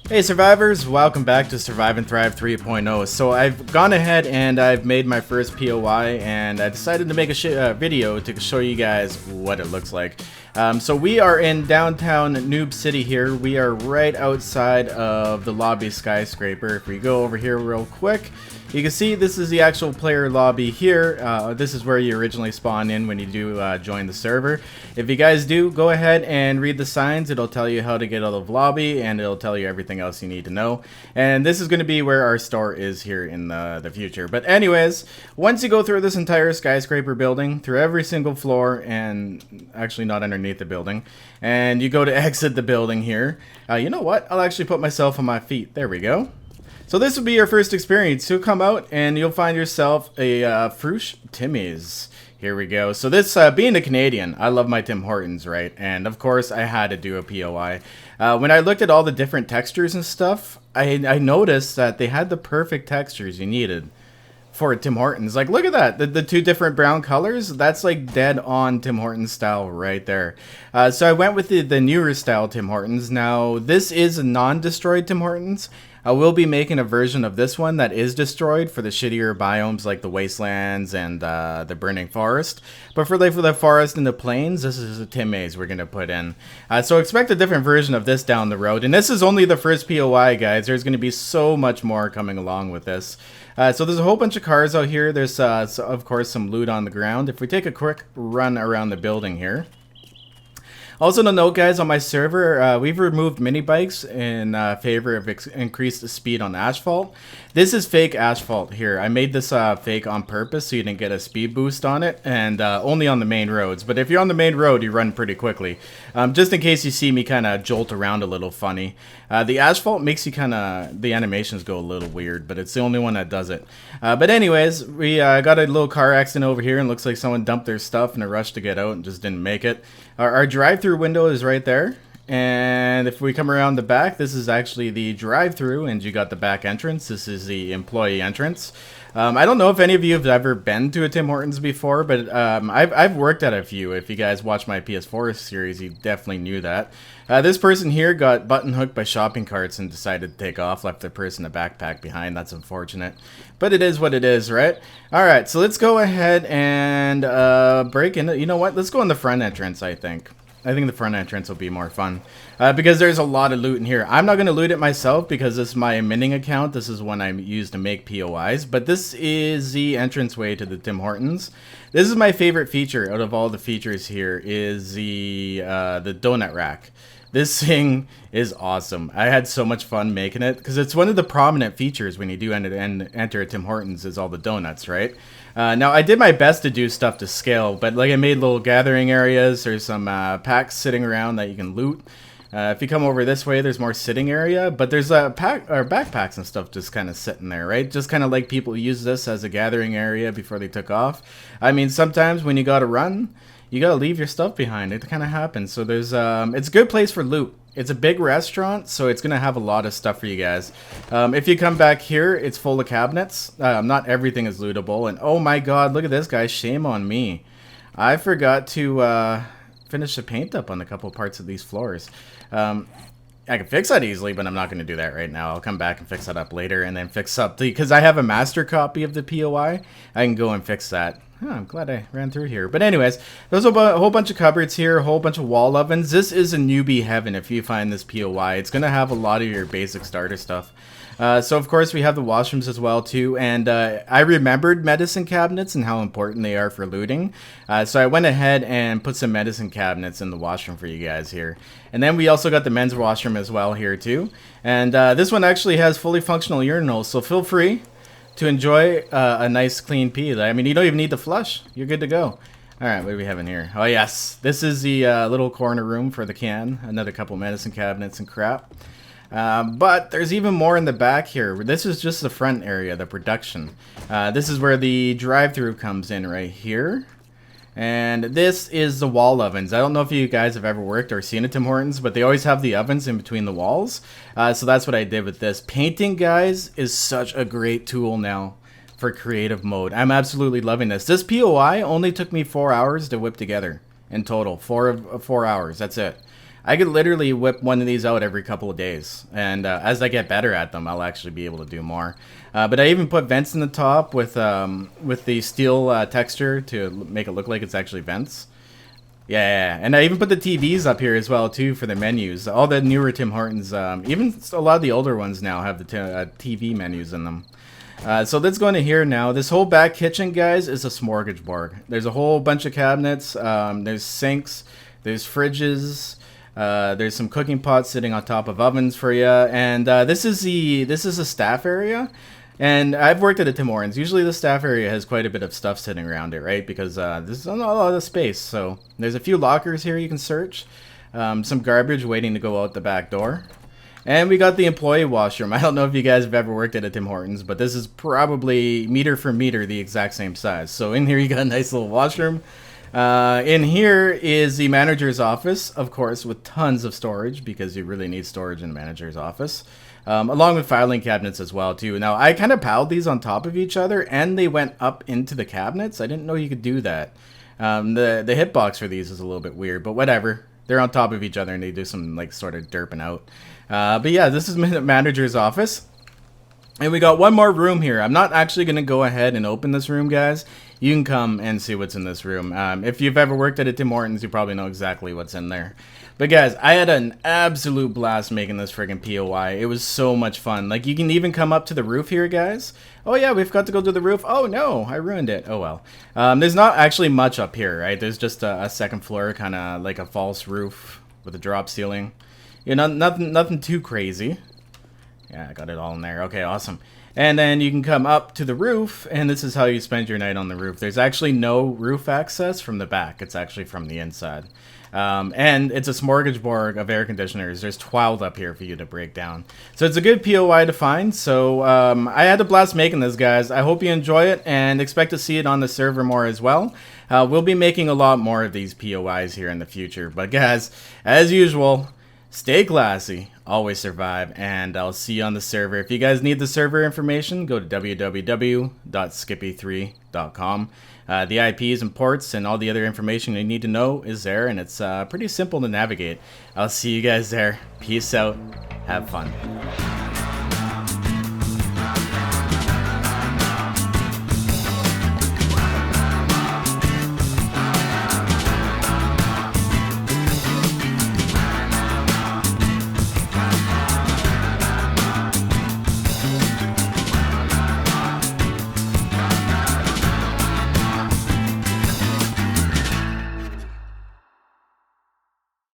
Hey survivors, welcome back to Survive and Thrive 3.0. So I've gone ahead and I've made my first POI and I decided to make a video to show you guys what it looks like. So we are in downtown Noob City here. We are right outside of the lobby skyscraper. If we go over here real quick, you can see this is the actual player lobby here. This is where you originally spawn in when you do join the server. If you guys do, go ahead and read the signs. It'll tell you how to get out of lobby and it'll tell you everything else you need to know. And this is going to be where our store is here in the future. But anyways, once you go through this entire skyscraper building, through every single floor, and actually not underneath the building, and you go to exit the building here, you know what? I'll actually put myself on my feet. There we go. So this will be your first experience. You'll come out and you'll find yourself a Frush Timmy's. Here we go. So this, being a Canadian, I love my Tim Hortons, right? And of course, I had to do a POI. When I looked at all the different textures and stuff, I noticed that they had the perfect textures you needed for Tim Hortons. Like, look at that. The two different brown colors, that's like dead on Tim Hortons style right there. So I went with the newer style Tim Hortons. Now, this is a non-destroyed Tim Hortons. I will be making a version of this one that is destroyed for the shittier biomes like the wastelands and the burning forest. But for the forest and the plains, this is a Tim Maze we're going to put in. So expect a different version of this down the road. And this is only the first POI, guys. There's going to be so much more coming along with this. So there's a whole bunch of cars out here. There's, of course, some loot on the ground. If we take a quick run around the building here. Also to note, guys, on my server, we've removed mini bikes in favor of increased speed on asphalt. This is fake asphalt here. I made this fake on purpose so you didn't get a speed boost on it, and only on the main roads. But if you're on the main road, you run pretty quickly. Just in case you see me kind of jolt around a little funny. The asphalt makes you kind of, the animations go a little weird, but it's the only one that does it. But anyways, we got a little car accident over here, and looks like someone dumped their stuff in a rush to get out and just didn't make it. Our drive-through window is right there, and if we come around the back, this is actually the drive-through, and you got the back entrance. This is the employee entrance. I don't know if any of you have ever been to a Tim Hortons before, but I've worked at a few. If you guys watch my PS4 series, you definitely knew that. This person here got button hooked by shopping carts and decided to take off, left their purse in a backpack behind. That's unfortunate, but it is what it is, right? All right, so let's go ahead and break in. You know what? Let's go in the front entrance, I think. I think the front entrance will be more fun because there's a lot of loot in here. I'm not going to loot it myself because this is my minting account. This is one I use to make POIs, but this is the entranceway to the Tim Hortons. This is my favorite feature out of all the features here is the donut rack. This thing is awesome. I had so much fun making it because it's one of the prominent features when you do enter a Tim Hortons is all the donuts, right? Now, I did my best to do stuff to scale, but like I made little gathering areas. There's some packs sitting around that you can loot. If you come over this way, there's more sitting area, but there's backpacks and stuff just kind of sitting there, right? Just kind of like people use this as a gathering area before they took off. I mean, sometimes when you gotta run, you gotta leave your stuff behind. It kind of happens. So there's, it's a good place for loot. It's a big restaurant, so it's gonna have a lot of stuff for you guys. If you come back here, it's full of cabinets. Not everything is lootable. And oh my god, look at this, guys. Shame on me. I forgot to finish the paint up on a couple parts of these floors. I can fix that easily, but I'm not going to do that right now. I'll come back and fix that up later, and then fix up because I have a master copy of the POI. I can go and fix that. Oh, I'm glad I ran through here. But anyways, there's a whole bunch of cupboards here, a whole bunch of wall ovens. This is a newbie heaven if you find this POI. It's going to have a lot of your basic starter stuff. So of course we have the washrooms as well too, and I remembered medicine cabinets and how important they are for looting. So I went ahead and put some medicine cabinets in the washroom for you guys here. And then we also got the men's washroom as well here too. And this one actually has fully functional urinals, so feel free to enjoy a nice clean pee. I mean, you don't even need to flush. You're good to go. All right, what do we have in here? Oh yes, this is the little corner room for the can. Another couple medicine cabinets and crap. But there's even more in the back here. This is just the front area, the production. This is where the drive-through comes in right here. And this is the wall ovens. I don't know if you guys have ever worked or seen a Tim Hortons, but they always have the ovens in between the walls. So that's what I did with this. Painting, guys, is such a great tool now for creative mode. I'm absolutely loving this. This POI only took me 4 hours to whip together in total. 4 hours, that's it. I could literally whip one of these out every couple of days, and as I get better at them, I'll actually be able to do more. But I even put vents in the top with the steel texture to make it look like it's actually vents. Yeah, and I even put the TVs up here as well too for the menus. All the newer Tim Hortons, even a lot of the older ones now have the TV menus in them. So let's go into here now. This whole back kitchen, guys, is a smorgasbord. There's a whole bunch of cabinets. There's sinks. There's fridges. There's some cooking pots sitting on top of ovens for you. And this is a staff area. And I've worked at a Tim Hortons. Usually the staff area has quite a bit of stuff sitting around it, right? Because this is not a lot of space. So there's a few lockers here you can search. Some garbage waiting to go out the back door. And we got the employee washroom. I don't know if you guys have ever worked at a Tim Hortons, but this is probably meter for meter the exact same size. So in here you got a nice little washroom. In here is the manager's office, of course, with tons of storage because you really need storage in the manager's office. Along with filing cabinets as well too. Now I kind of piled these on top of each other and they went up into the cabinets. I didn't know you could do that. The hitbox for these is a little bit weird, but whatever. They're on top of each other and they do some like sort of derping out. But yeah, this is the manager's office. And we got one more room here. I'm not actually going to go ahead and open this room, guys. You can come and see what's in this room. If you've ever worked at a Tim Hortons, you probably know exactly what's in there. But guys, I had an absolute blast making this friggin' POI. It was so much fun. Like, you can even come up to the roof here, guys. Oh yeah, we've got to go to the roof. Oh no, I ruined it. Oh well. There's not actually much up here, right? There's just a second floor, kind of like a false roof with a drop ceiling. You know, nothing too crazy. Yeah, I got it all in there. Okay, awesome. And then you can come up to the roof, and this is how you spend your night on the roof. There's actually no roof access from the back. It's actually from the inside. And it's a smorgasbord of air conditioners. There's 12 up here for you to break down. So it's a good POI to find. So I had a blast making this, guys. I hope you enjoy it and expect to see it on the server more as well. We'll be making a lot more of these POIs here in the future. But guys, as usual, stay classy, always survive, and I'll see you on the server. If you guys need the server information, go to www.skippy3.com. The IPs and ports and all the other information you need to know is there, and it's pretty simple to navigate. I'll see you guys there. Peace out. Have fun.